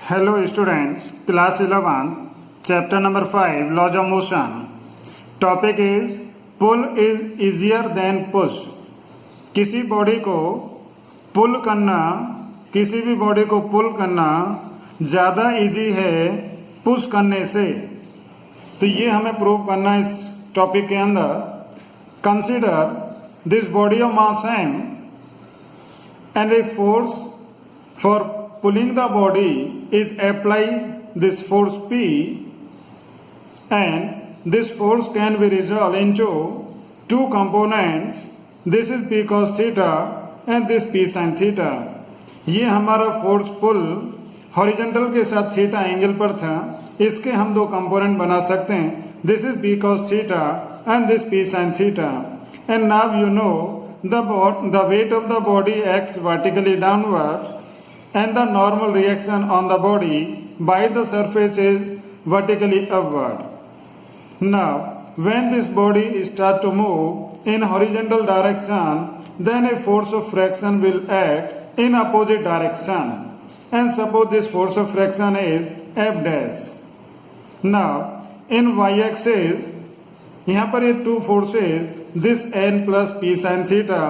Hello students, class 11, chapter number 5, laws of motion. Topic is pull is easier than push. किसी body को पुल करना, किसी भी body को पुल करना ज़्यादा इजी है पुश करने से. तो ये हमें प्रूव करना है इस टॉपिक के अंदर. Consider this body of mass m and a force for pulling the body is applied this force P, and this force can be resolved into two components. This is P cos theta and this P sin theta. ये हमारा force पुल horizontal के साथ theta angle पर था. इसके हम दो component बना सकते हैं. This is P cos theta and this P sin theta. And now you know the weight of the body acts vertically downward and the normal reaction on the body by the surface is vertically upward. Now, when this body starts to move in horizontal direction, then a force of friction will act in opposite direction. And suppose this force of friction is F dash. Now, in y-axis, यहाँ पर ये two forces this n plus P sine theta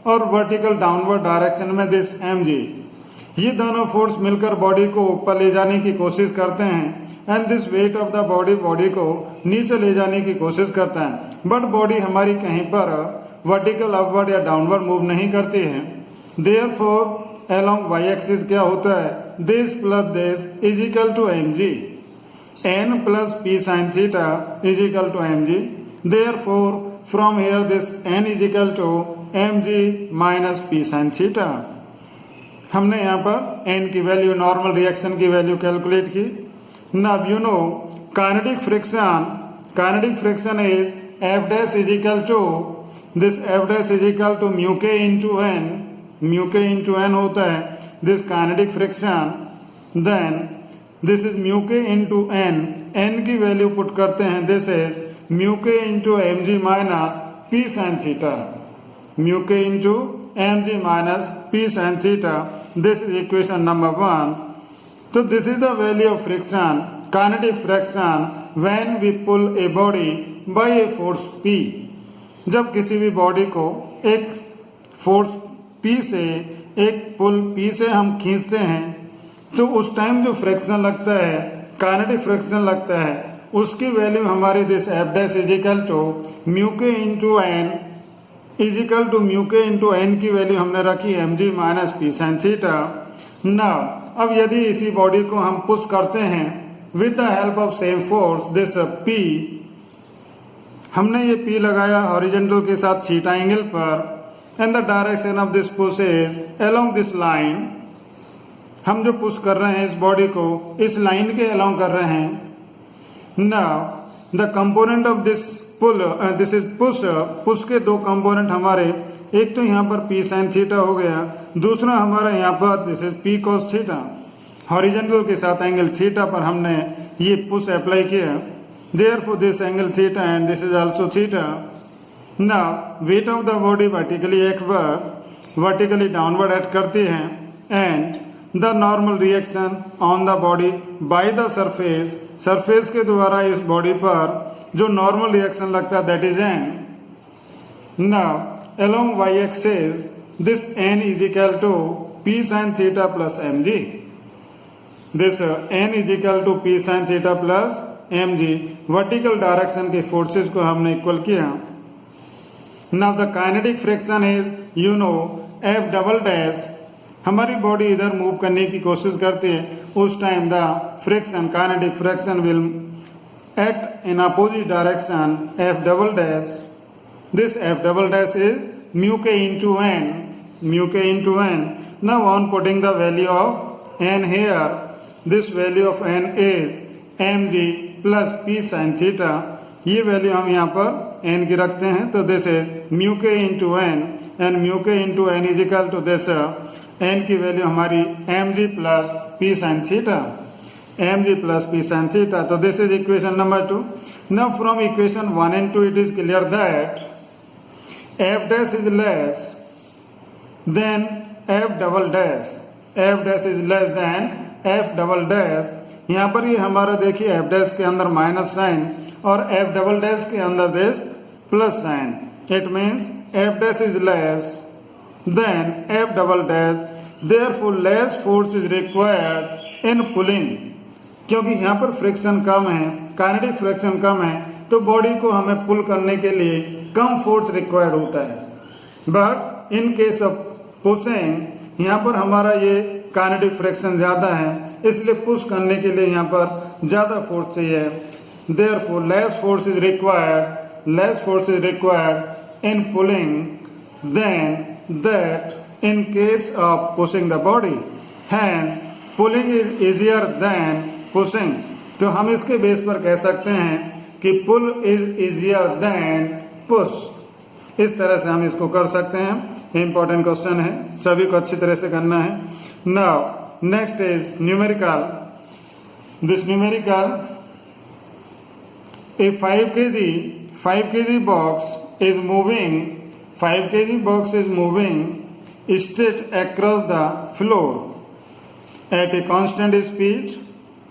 और vertical downward direction में this mg, ये दोनों force मिलकर body को ऊपर ले जाने की कोशिश करते हैं. And this wait of the body को नीचे ले जाने की कोशिश करता है. बट बॉडी हमारी कहीं पर वर्टिकल अपवर्ड या डाउनवर्ड मूव नहीं करती है. देयरफॉर अलोंग वाई एक्सिस क्या होता है, this plus this is equal to mg. n plus p sin theta is equal to mg. Therefore, from here this n is equal to mg minus p sin theta. हमने यहाँ पर n की value, normal reaction की value calculate की. Now you know kinetic friction is F dash is equal to this F dash is equal to mu k into n. mu k into n होता है this kinetic friction. Then this is mu k into n. n की value put करते हैं. This is mu k into mg minus p sin theta. mu k into mg minus p sin theta. This is equation number 1. So this is the value of friction, kinetic friction, when we pull a body by a force P. जब किसी भी body को एक force P से, एक पुल P से हम खींचते हैं, तो उस टाइम जो फ्रिक्शन लगता है, काइनेटिक फ्रिक्शन लगता है, उसकी वैल्यू हमारी this F dash is equal to mu के into N is equal to mu के इंटू एन की वैल्यू हमने रखी M G minus P sine theta. Now अब यदि इसी बॉडी को हम पुश करते हैं with the help of same force this P, हमने ये पी लगाया हॉरिजॉन्टल के साथ थीटा एंगल पर, and the direction of this push is along this line. हम जो पुश कर रहे हैं इस बॉडी को इस लाइन के अलोंग कर रहे हैं. Now the component of this pull, this is push. Push के दो कंपोनेंट हमारे, एक तो यहाँ पर पी साइन थीटा हो गया, दूसरा हमारा यहाँ पर this is P cos theta. Horizontal के साथ एंगल थीटा पर हमने ये पुश अप्लाई किया. Therefore this angle theta and this is also theta. Now weight of the body vertically upward, vertically downward act करती है, and the normal reaction on the body by the surface, surface के द्वारा इस body पर जो normal reaction लगता है that is N. Now along Y axis this N is equal to P sine theta plus M G. This N is equal to P sine theta plus M G. Vertical direction के forces को हमने equal किया. Now the kinetic friction is you know F double dash. हमारी body इधर move करने की कोशिश करती है, उस time the friction, kinetic friction will act in opposite direction F double dash. This F double dash is mu के into N, mu के into N. Now on putting the value of N here, this value of N is M G plus P sine theta. ये value हम यहाँ पर N की रखते हैं, तो दिस इज म्यू के इंटू एन, एंड म्यू के into N is equal to this N की वैल्यू हमारी M G plus P sine theta, M G plus P sine theta. तो this is equation number 2. Now from equation 1 and 2 it is clear that F dash is less than F double dash. F dash is less than F double dash, यहाँ पर ये हमारा देखिए F dash के अंदर minus sign और F double dash के अंदर this plus sign, it means F dash is less than F double dash, therefore less force is required in pulling. क्योंकि यहाँ पर फ्रिक्शन कम है, काइनेटिक फ्रिक्शन कम है, तो बॉडी को हमें पुल करने के लिए कम फोर्स रिक्वायर्ड होता है। But in case of pushing यहाँ पर हमारा ये काइनेटिक फ्रिक्शन ज़्यादा है, इसलिए पुश करने के लिए यहाँ पर ज़्यादा फोर्स चाहिए। Therefore less force is required in pulling than that in case of pushing the body, hence pulling is easier than pushing. तो हम इसके बेस पर कह सकते हैं कि pull is easier than push. इस तरह से हम इसको कर सकते हैं। इंपॉर्टेंट क्वेश्चन है, सभी को अच्छी तरह से करना है। Now next is numerical. This numerical, A 5 kg box is moving, 5 kg box is moving straight across the floor at a constant speed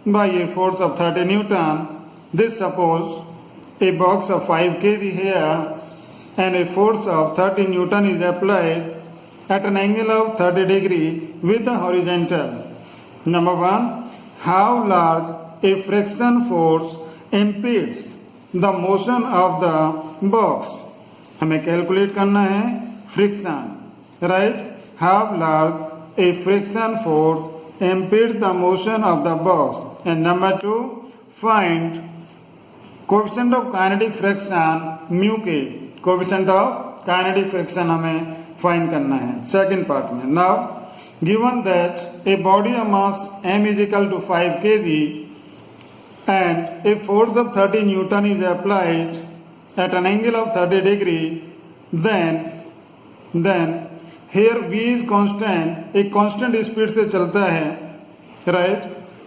by a force of 30 Newton. This suppose a box of 5 kg here and a force of 30 Newton is applied at an angle of 30 degree with the horizontal. Number 1. How large a friction force impedes the motion of the box? हमें calculate करना है friction, right. How large A friction force impedes the motion of the box. And number 2, find coefficient of kinetic friction mu k. coefficient of kinetic friction हमें find करना है second part में। Now given that a body of mass m is equal to 5 kg and a force of 30 Newton is applied at an angle of 30 degree, then here v is constant, एक constant speed से चलता है, right.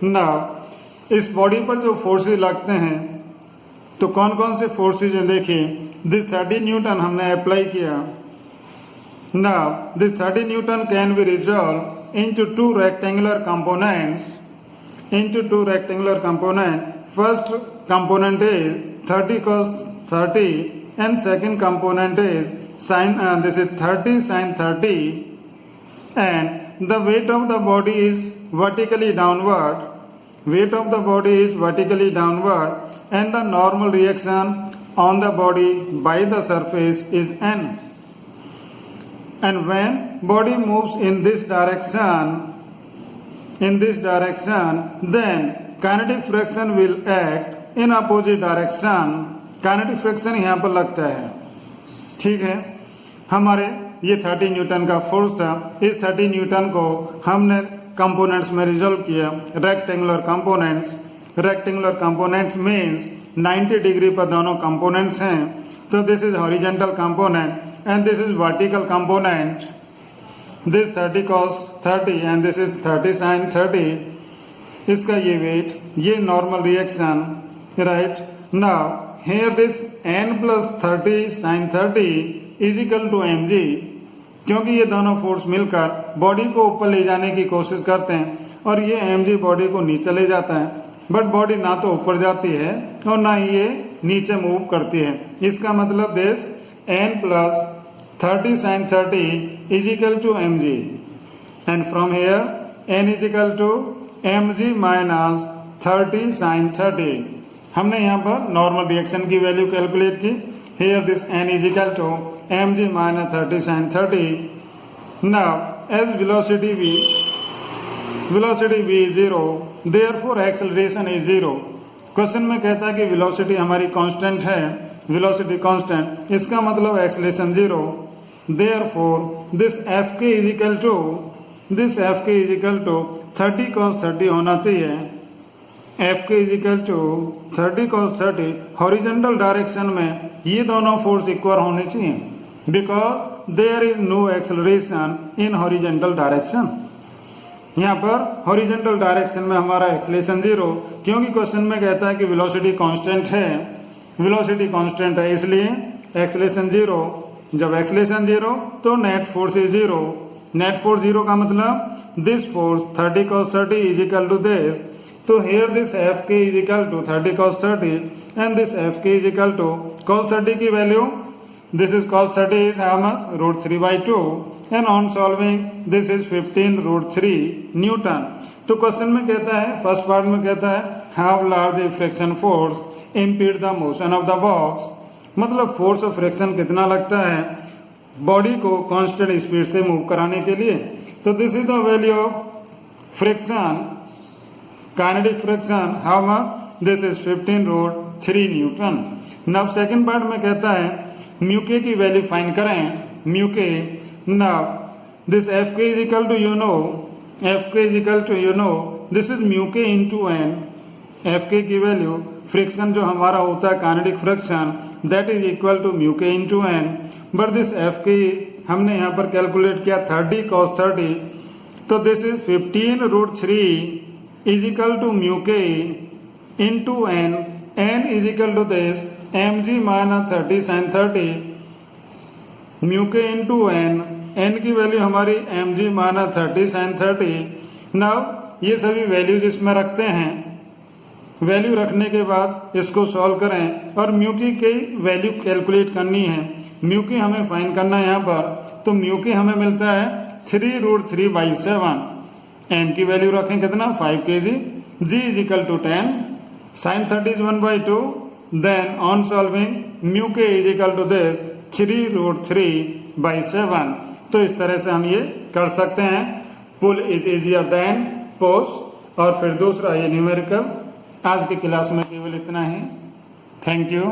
Now इस body पर जो forces लगते हैं तो कौन कौन से फोर्सेज हैं देखिए। दिस 30 न्यूटन हमने अप्लाई किया। Now this 30 Newton can be resolve into two rectangular component. First component is 30 cos 30 and second component is sin, this is 30 sin 30, and the weight of the body is vertically downward, and the normal reaction on the body by the surface is n. And when body moves in this direction, then kinetic friction will act in opposite direction. Kinetic friction यहाँ पर लगता है, ठीक है। हमारे ये 30 Newton का force था, इस 30 न्यूटन को हमने कंपोनेंट्स में रिजॉल्व किया, रेक्टेंगुलर कंपोनेंट्स मीन्स 90 डिग्री पर दोनों कंपोनेंट्स हैं। तो this is horizontal component and this is vertical component. This 30 cos 30 and this is 30 sin 30। इसका ये वेट, ये normal reaction, right. Now here this n plus 30 sin 30 is equal to mg, क्योंकि ये दोनों फोर्स मिलकर body को ऊपर ले जाने की कोशिश करते हैं और ये mg बॉडी को नीचे ले जाता है। बट बॉडी ना तो ऊपर जाती है और ना ही ये नीचे मूव करती है। इसका मतलब this n plus 30 sin 30 is equal to mg, and from here n is equal to mg minus 30 sin 30। हमने यहाँ पर नॉर्मल रिएक्शन की वैल्यू कैलकुलेट की। Here this n is equal to mg minus 30 sin 30। Now as velocity v is 0, therefore acceleration is 0। Question में कहता है कि velocity हमारी कांस्टेंट है, वेलोसिटी कांस्टेंट, इसका मतलब acceleration 0। Therefore this fk is equal to 30 cos 30 होना चाहिए। Fk is equal to 30 cos 30। Horizontal direction में ये दोनों फोर्स इक्वल होने चाहिए, because there is no acceleration in horizontal direction. यहाँ पर हॉरिजॉन्टल डायरेक्शन में हमारा एक्सेलरेशन 0, क्योंकि क्वेश्चन में कहता है कि वेलोसिटी कांस्टेंट है, इसलिए एक्सेलरेशन 0। जब एक्सेलरेशन 0 तो net force is 0। Net force 0 का मतलब this force 30 cos 30 is equal to this. So here this Fk is equal to 30 cos 30 and this Fk is equal to cos 30 की value, this is cos 30 is how much? Root 3 by 2 and on solving this is 15 root 3 Newton. तो question में कहता है, first part में कहता है how large A friction force impede the motion of the box, मतलब force of friction कितना लगता है बॉडी को कांस्टेंट स्पीड से मूव कराने के लिए. तो this is the value of friction, kinetic friction, how much? This is 15 root 3 newton. Now second part में कहता है म्यू के की वैल्यू फाइंड करें. Mu K, now this F K is equal to you know, F K is equal to you know this is mu के into N. F K की value friction जो हमारा होता है kinetic friction that is equal to mu के into n. But this F के हमने यहाँ पर कैलकुलेट किया 30 cos 30, तो this is 15 root 3 is equal to mu के into N. N is equal to this M G minus 30 sin 30 mu के into N. N की वैल्यू हमारी M G minus 30 sin 30. Now ये सभी वैल्यूज इसमें रखते हैं. वैल्यू रखने के बाद इसको सॉल्व करें और म्यू की वैल्यू कैलकुलेट करनी है. म्यू की हमें फाइंड करना है यहाँ पर, तो म्यू की हमें मिलता है 3 रूट 3 by 7. एम की वैल्यू रखें कितना 5 kg. G is equal to 10 sin 30 is 1 by 2. Then on solving mu K is equal to this 3 root 3 by 7. तो इस तरह से हम ये कर सकते हैं. Pull is easier than push. और फिर दूसरा ये न्यूमेरिकल. आज की क्लास में केवल इतना ही. Thank you.